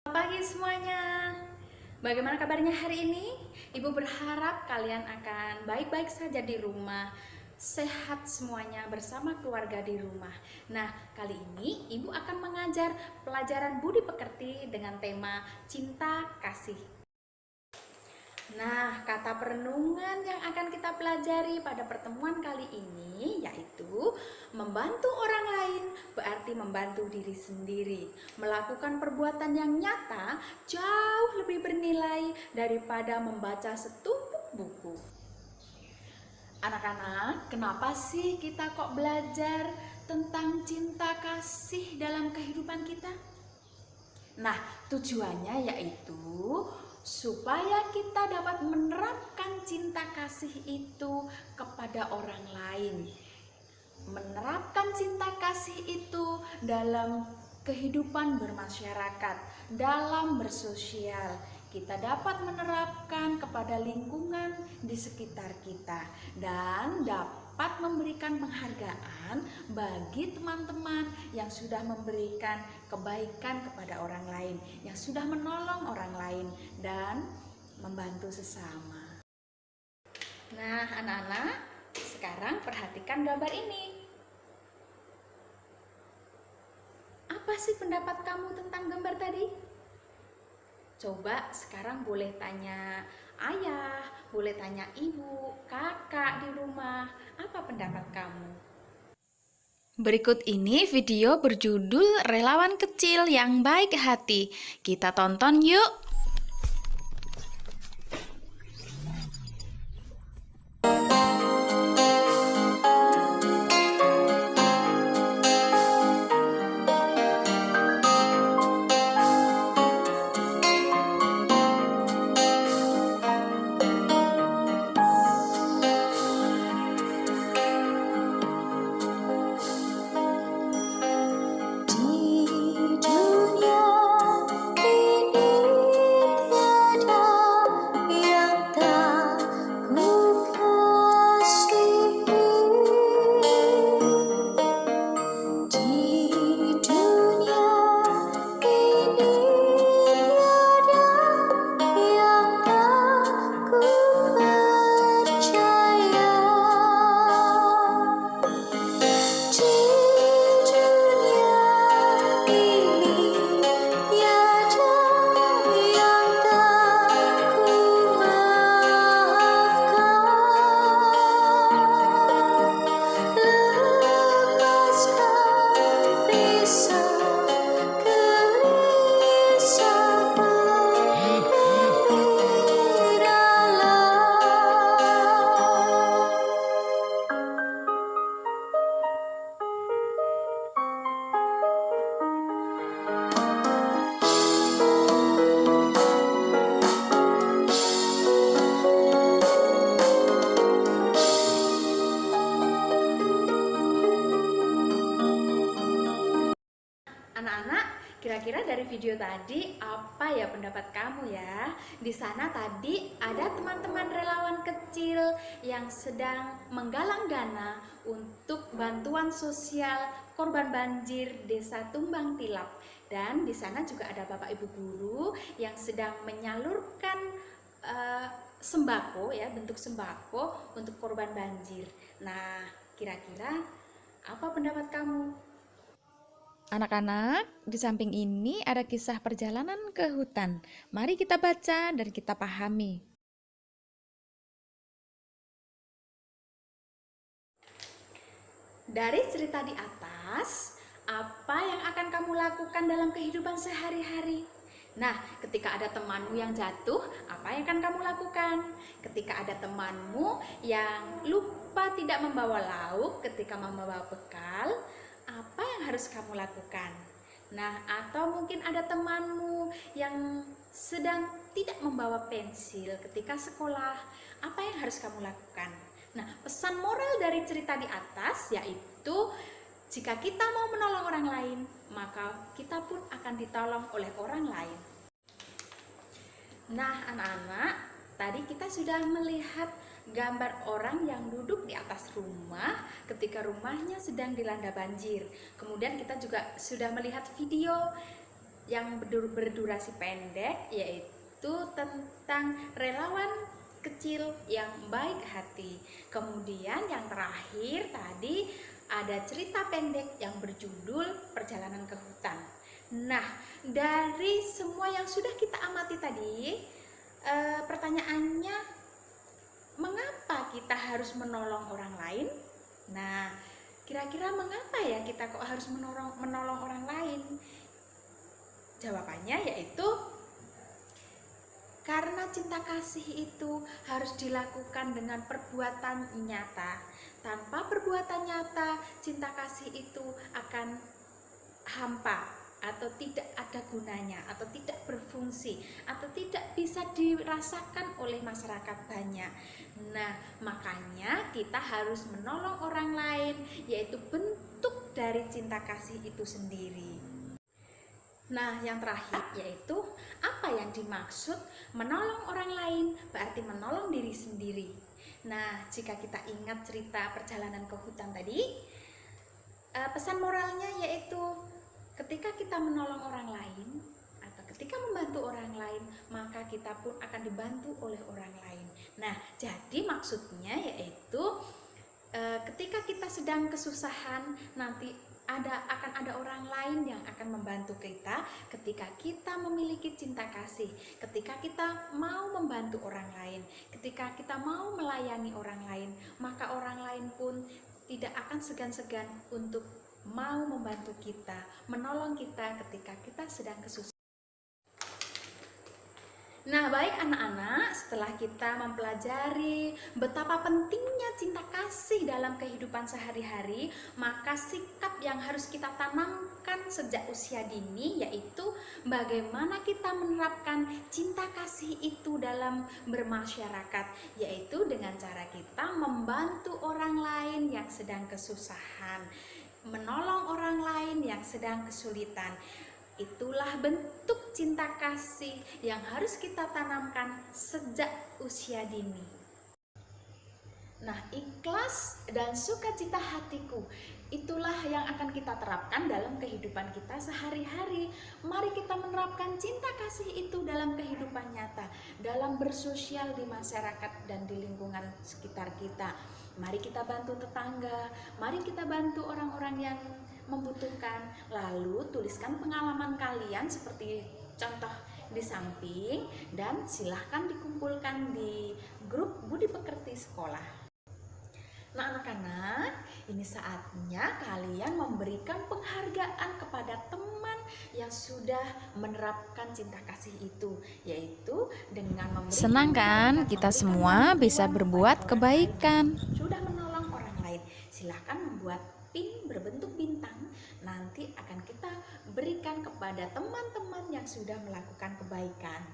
Selamat pagi semuanya. Bagaimana kabarnya hari ini? Ibu berharap kalian akan baik-baik saja di rumah, sehat semuanya bersama keluarga di rumah. Nah, kali ini Ibu akan mengajar pelajaran budi pekerti dengan tema cinta kasih. Nah, kata perenungan yang akan kita pelajari pada pertemuan kali ini yaitu membantu orang lain berarti membantu diri sendiri. Melakukan perbuatan yang nyata jauh lebih bernilai daripada membaca setumpuk buku. Anak-anak, kenapa sih kita kok belajar tentang cinta kasih dalam kehidupan kita? Nah, tujuannya yaitu supaya kita dapat menerapkan cinta kasih itu kepada orang lain. Menerapkan cinta kasih itu dalam kehidupan bermasyarakat, dalam bersosial. Kita dapat menerapkan kepada lingkungan di sekitar kita dan dapat memberikan penghargaan bagi teman-teman yang sudah memberikan kebaikan kepada orang lain, yang sudah menolong orang lain dan membantu sesama. Nah, anak-anak, sekarang perhatikan gambar ini. Apa sih pendapat kamu tentang gambar tadi? Coba sekarang boleh tanya ayah, boleh tanya ibu, kakak di rumah, apa pendapat kamu? Berikut ini video berjudul Relawan Kecil yang Baik Hati. Kita tonton yuk. Anak-anak, kira-kira dari video tadi apa ya pendapat kamu ya? Di sana tadi ada teman-teman relawan kecil yang sedang menggalang dana untuk bantuan sosial korban banjir Desa Tumbang Tilap. Dan di sana juga ada Bapak Ibu guru yang sedang menyalurkan sembako ya, bentuk sembako untuk korban banjir. Nah, kira-kira apa pendapat kamu? Anak-anak, di samping ini ada kisah perjalanan ke hutan. Mari kita baca dan kita pahami. Dari cerita di atas, apa yang akan kamu lakukan dalam kehidupan sehari-hari? Nah, ketika ada temanmu yang jatuh, apa yang akan kamu lakukan? Ketika ada temanmu yang lupa tidak membawa lauk ketika membawa bekal, apa yang harus kamu lakukan? Nah, atau mungkin ada temanmu yang sedang tidak membawa pensil ketika sekolah, apa yang harus kamu lakukan? Nah, pesan moral dari cerita di atas yaitu jika kita mau menolong orang lain, maka kita pun akan ditolong oleh orang lain. Nah, anak-anak, tadi kita sudah melihat gambar orang yang duduk di atas rumah ketika rumahnya sedang dilanda banjir. Kemudian kita juga sudah melihat video yang berdurasi pendek, yaitu tentang relawan kecil yang baik hati. Kemudian yang terakhir tadi ada cerita pendek yang berjudul Perjalanan ke Hutan. Nah, dari semua yang sudah kita amati tadi, pertanyaannya, mengapa kita harus menolong orang lain? Nah, kira-kira mengapa ya kita kok harus menolong orang lain? Jawabannya yaitu karena cinta kasih itu harus dilakukan dengan perbuatan nyata. Tanpa perbuatan nyata, cinta kasih itu akan hampa atau tidak ada gunanya, atau tidak berfungsi, atau tidak bisa dirasakan oleh masyarakat banyak. Nah, makanya kita harus menolong orang lain, yaitu bentuk dari cinta kasih itu sendiri. Nah, yang terakhir yaitu apa yang dimaksud menolong orang lain berarti menolong diri sendiri. Nah, jika kita ingat cerita perjalanan ke hutan tadi, pesan moralnya yaitu ketika kita menolong orang lain atau ketika membantu orang lain, maka kita pun akan dibantu oleh orang lain. Nah, jadi maksudnya yaitu ketika kita sedang kesusahan, nanti akan ada orang lain yang akan membantu kita ketika kita memiliki cinta kasih, ketika kita mau membantu orang lain, ketika kita mau melayani orang lain, maka orang lain pun tidak akan segan-segan untuk mau membantu kita, menolong kita ketika kita sedang kesusahan. Nah, baik anak-anak, setelah kita mempelajari betapa pentingnya cinta kasih dalam kehidupan sehari-hari, maka sikap yang harus kita tanamkan sejak usia dini yaitu bagaimana kita menerapkan cinta kasih itu dalam bermasyarakat, yaitu dengan cara kita membantu orang lain yang sedang kesusahan, menolong orang lain yang sedang kesulitan. Itulah bentuk cinta kasih yang harus kita tanamkan sejak usia dini. Nah, ikhlas dan sukacita hatiku, itulah yang akan kita terapkan dalam kehidupan kita sehari-hari. Mari kita menerapkan cinta kasih itu dalam kehidupan nyata, dalam bersosial di masyarakat dan di lingkungan sekitar kita. Mari kita bantu tetangga, mari kita bantu orang-orang yang membutuhkan. Lalu tuliskan pengalaman kalian seperti contoh di samping dan silahkan dikumpulkan di grup Budi Pekerti Sekolah. Nah, anak-anak, ini saatnya kalian memberikan penghargaan kepada teman yang sudah menerapkan cinta kasih itu, yaitu dengan memberikan. Senang kan kita semua bisa berbuat kebaikan. Sudah menolong orang lain. Silahkan membuat pin berbentuk bintang, nanti akan kita berikan kepada teman-teman yang sudah melakukan kebaikan.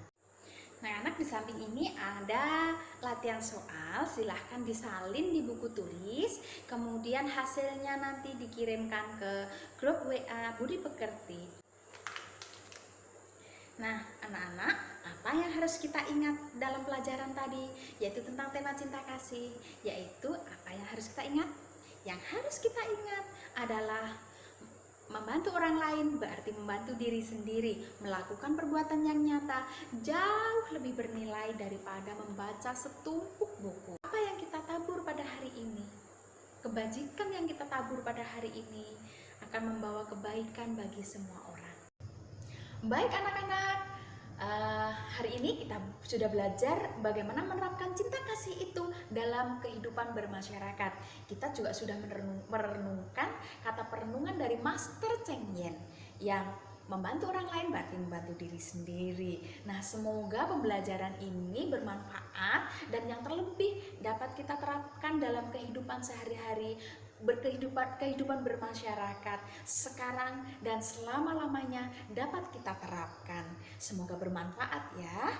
Nah, anak, di samping ini ada latihan soal, silahkan disalin di buku tulis, kemudian hasilnya nanti dikirimkan ke grup WA Budi Pekerti. Nah, anak-anak, apa yang harus kita ingat dalam pelajaran tadi, yaitu tentang tema cinta kasih, yaitu apa yang harus kita ingat? Yang harus kita ingat adalah membantu orang lain berarti membantu diri sendiri. Melakukan perbuatan yang nyata jauh lebih bernilai daripada membaca setumpuk buku. Apa yang kita tabur pada hari ini, kebajikan yang kita tabur pada hari ini akan membawa kebaikan bagi semua orang. Baik anak-anak, hari ini kita sudah belajar bagaimana menerapkan cinta kasih itu dalam kehidupan bermasyarakat. Kita juga sudah merenungkan kata perenungan dari Master Cheng Yen yang membantu orang lain berarti membantu diri sendiri. Nah, semoga pembelajaran ini bermanfaat dan yang terlebih dapat kita terapkan dalam kehidupan sehari-hari, kehidupan bermasyarakat sekarang dan selama-lamanya dapat kita terapkan. Semoga bermanfaat ya.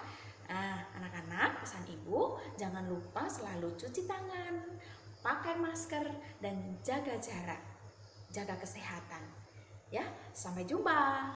Nah, anak-anak, pesan ibu, jangan lupa selalu cuci tangan, pakai masker, dan jaga jarak, jaga kesehatan. Ya, sampai jumpa.